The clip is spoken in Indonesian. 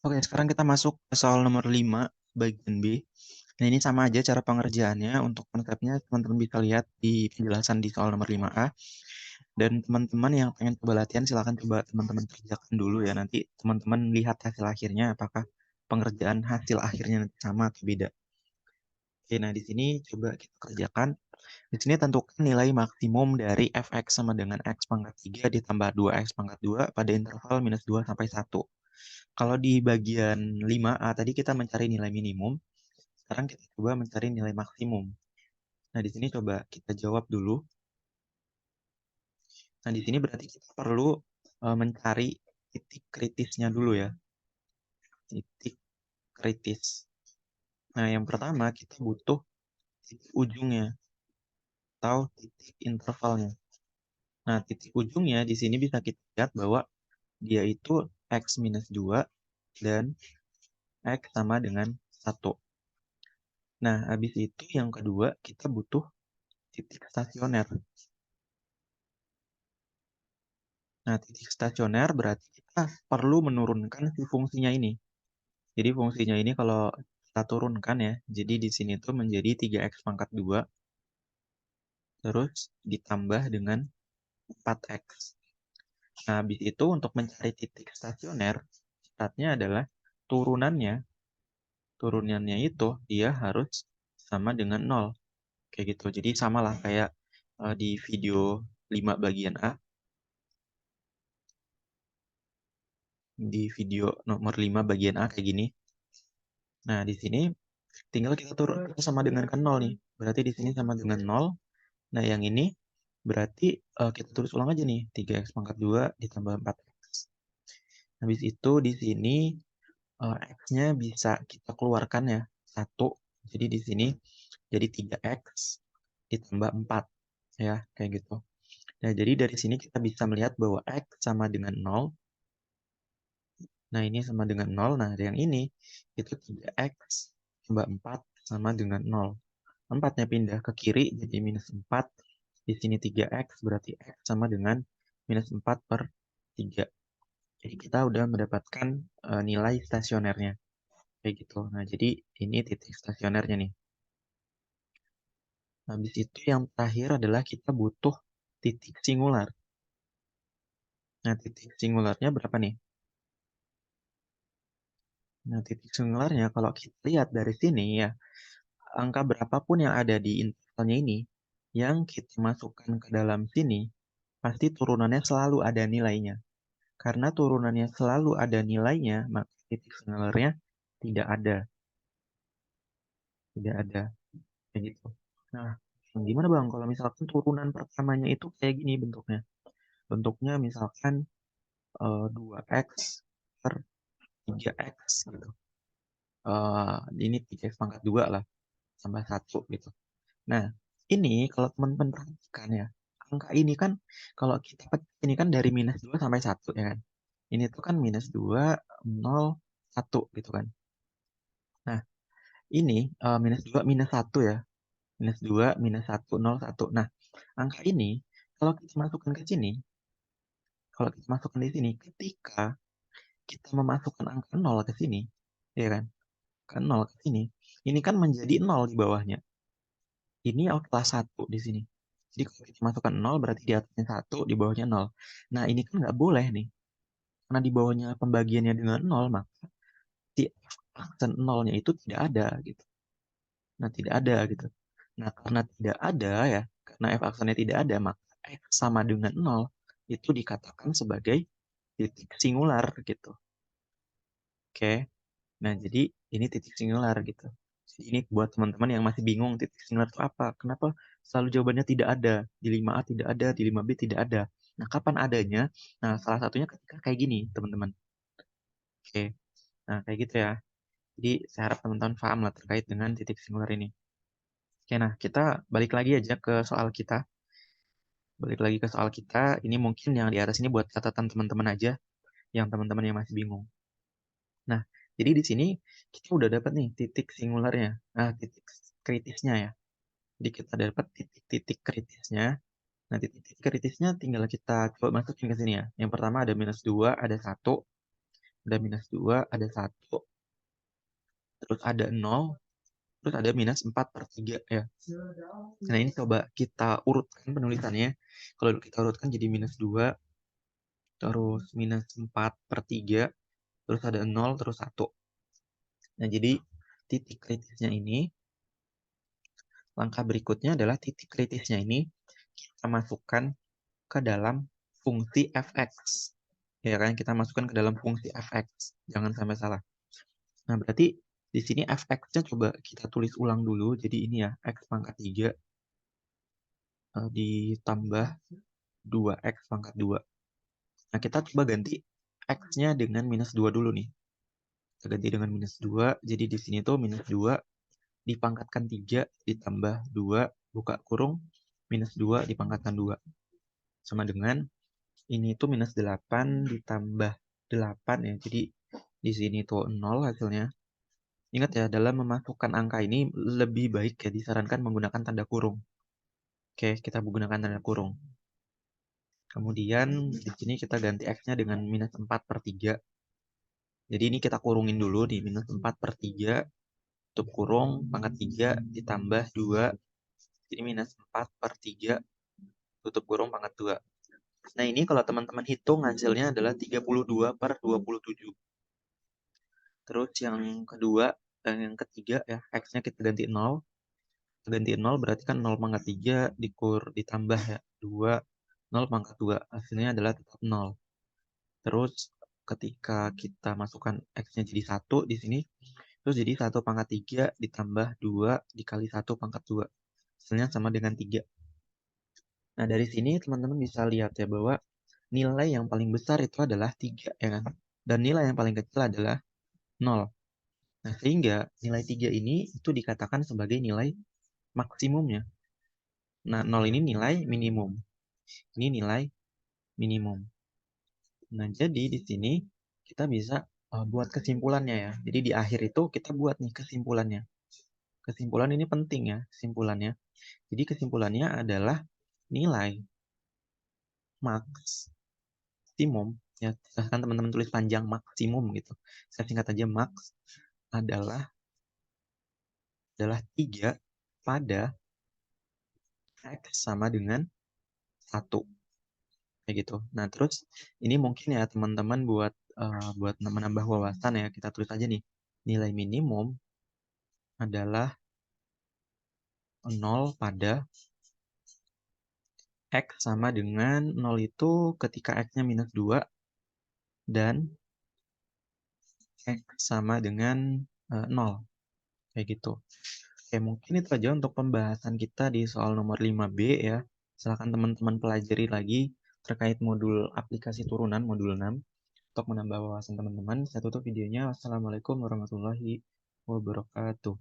Oke, sekarang kita masuk ke soal nomor 5 bagian B. Nah, ini sama aja cara pengerjaannya. Untuk konsepnya teman-teman bisa lihat di penjelasan di soal nomor 5A. Dan teman-teman yang pengen coba latihan silahkan coba teman-teman kerjakan dulu ya. Nanti teman-teman lihat hasil akhirnya apakah pengerjaan hasil akhirnya nanti sama atau beda. Oke, nah di sini coba kita kerjakan. Di sini tentukan nilai maksimum dari fx sama dengan x pangkat 3 ditambah 2x pangkat 2 pada interval minus 2 sampai 1. Kalau di bagian 5A tadi kita mencari nilai minimum, sekarang kita coba mencari nilai maksimum. Nah, di sini coba kita jawab dulu. Nah, di sini berarti kita perlu mencari titik kritisnya dulu ya. Titik kritis. Nah, yang pertama kita butuh titik ujungnya atau titik intervalnya. Nah, titik ujungnya di sini bisa kita lihat bahwa dia itu x minus 2 dan x sama dengan 1. Nah, habis itu yang kedua kita butuh titik stasioner. Nah, titik stasioner berarti kita perlu menurunkan si fungsinya ini. Jadi fungsinya ini kalau kita turunkan ya, jadi di sini tuh menjadi 3x pangkat 2, terus ditambah dengan 4x. Nah, habis itu untuk mencari titik stasioner, syaratnya adalah turunannya. Turunannya itu dia harus sama dengan 0. Kayak gitu. Jadi samalah kayak di video 5 bagian A. Di video nomor 5 bagian A kayak gini. Nah, di sini tinggal kita turun sama dengan ke 0 nih. Berarti di sini sama dengan 0. Nah, yang ini berarti kita tulis ulang aja nih. 3x pangkat 2 ditambah 4x. Habis itu di sini x-nya bisa kita keluarkan ya. 1. Jadi di sini jadi 3x ditambah 4. Ya, kayak gitu. Nah, jadi dari sini kita bisa melihat bahwa x sama dengan 0. Nah, ini sama dengan 0. Nah, yang ini itu 3x tambah 4 sama dengan 0. 4-nya pindah ke kiri jadi minus 4. Di sini 3x berarti x sama dengan minus 4 per 3. Jadi kita udah mendapatkan nilai stasionernya. Kayak gitu. Nah, jadi ini titik stasionernya nih. Habis itu yang terakhir adalah kita butuh titik singular. Nah, titik singularnya berapa nih? Nah, titik singularnya kalau kita lihat dari sini ya, angka berapapun yang ada di intervalnya ini, yang kita masukkan ke dalam sini, pasti turunannya selalu ada nilainya. Karena turunannya selalu ada nilainya, maka titik singularnya tidak ada. Tidak ada. Kayak gitu. Nah, gimana Bang kalau misalkan turunan pertamanya itu kayak gini bentuknya? Bentuknya misalkan 2x per 3x gitu. Ini 3x pangkat 2 lah, tambah 1 gitu. Nah, ini kalau teman-teman perhatikan ya, angka ini kan kalau kita ini kan dari minus 2 sampai 1 ya kan. Ini tuh kan minus 2, 0, 1 gitu kan. Nah, ini minus 2, minus 1 ya. Minus 2, minus 1, 0, 1. Nah, angka ini kalau kita masukkan ke sini, kalau kita masukkan di sini, ketika kita memasukkan angka 0 ke sini, ya kan, ke 0 ke sini, ini kan menjadi 0 di bawahnya. Ini kelas 1 di sini. Jadi kalau kita masukkan 0 berarti di atasnya 1, di bawahnya 0. Nah, ini kan nggak boleh nih. Karena di bawahnya pembagiannya dengan 0, maka si aksen 0-nya itu tidak ada gitu. Nah, tidak ada gitu. Nah, karena tidak ada ya, karena f aksennya tidak ada, maka x sama dengan 0 itu dikatakan sebagai titik singular gitu. Oke. Nah, jadi ini titik singular gitu. Jadi ini buat teman-teman yang masih bingung titik singular itu apa. Kenapa selalu jawabannya tidak ada. Di 5A tidak ada, di 5B tidak ada. Nah, kapan adanya? Nah, salah satunya ketika kayak gini, teman-teman. Oke. Nah, kayak gitu ya. Jadi, saya harap teman-teman paham lah terkait dengan titik singular ini. Oke, nah kita balik lagi aja ke soal kita. Balik lagi ke soal kita. Ini mungkin yang di atas ini buat catatan teman-teman aja. Yang teman-teman yang masih bingung. Nah, jadi di sini kita udah dapat nih titik singularnya. Nah, titik kritisnya ya. Jadi kita dapat titik-titik kritisnya. Nah, titik kritisnya tinggal kita coba masukin ke sini ya. Yang pertama ada minus 2, ada 1. ada minus 2, ada 1, terus ada 0, terus ada minus 4/3 ya. Nah, ini coba kita urutkan penulisannya. Kalau kita urutkan jadi minus 2, terus minus 4/3, terus ada 0, terus 1. Nah, jadi titik kritisnya ini, langkah berikutnya adalah titik kritisnya ini kita masukkan ke dalam fungsi fx. Ya kan, kita masukkan ke dalam fungsi fx. Jangan sampai salah. Nah, berarti di sini fx-nya coba kita tulis ulang dulu. Jadi ini ya, x pangkat 3 ditambah 2x pangkat 2. Nah, kita coba ganti x-nya dengan minus 2 dulu nih. Kita ganti dengan minus 2. Jadi di sini tuh minus 2 dipangkatkan 3 ditambah 2 buka kurung minus 2 dipangkatkan 2. Sama dengan ini tuh minus 8 ditambah 8 ya. Jadi di sini tuh 0 hasilnya. Ingat ya, dalam memasukkan angka ini lebih baik ya disarankan menggunakan tanda kurung. Oke, kita menggunakan tanda kurung. Kemudian di sini kita ganti x-nya dengan minus 4/3. Jadi ini kita kurungin dulu di minus 4/3, tutup kurung, pangkat 3 ditambah 2. Jadi minus 4/3, tutup kurung, pangkat 2. Nah, ini kalau teman-teman hitung hasilnya adalah 32/27. Terus yang kedua dan yang ketiga ya, x-nya kita ganti 0. Ganti 0 berarti kan 0 pangkat 3 ditambah ya 2, 0 pangkat 2. Hasilnya adalah tetap 0. Terus ketika kita masukkan x-nya jadi 1 di sini, terus jadi 1 pangkat 3 ditambah 2 dikali 1 pangkat 2. Hasilnya sama dengan 3. Nah, dari sini teman-teman bisa lihat ya bahwa nilai yang paling besar itu adalah 3 ya kan. Dan nilai yang paling kecil adalah 0. Nah, sehingga nilai 3 ini itu dikatakan sebagai nilai maksimumnya. Nah, 0 ini nilai minimum. Ini nilai minimum. Nah, jadi di sini kita bisa buat kesimpulannya ya. Jadi di akhir itu kita buat nih kesimpulannya. Kesimpulan ini penting ya, kesimpulannya. Jadi kesimpulannya adalah nilai maksimum, ya silahkan teman-teman tulis panjang maksimum gitu. Saya singkat aja max adalah 3 pada x sama dengan 1. Kayak gitu. Nah, terus ini mungkin ya teman-teman buat menambah wawasan ya, kita tulis aja nih. Nilai minimum adalah 0 pada x sama dengan 0 itu ketika x-nya minus 2 dan x sama dengan 0. Kayak gitu. Oke, mungkin itu aja untuk pembahasan kita di soal nomor 5B ya. Silakan teman-teman pelajari lagi terkait modul aplikasi turunan modul 6 untuk menambah wawasan teman-teman. Saya tutup videonya. Wassalamualaikum warahmatullahi wabarakatuh.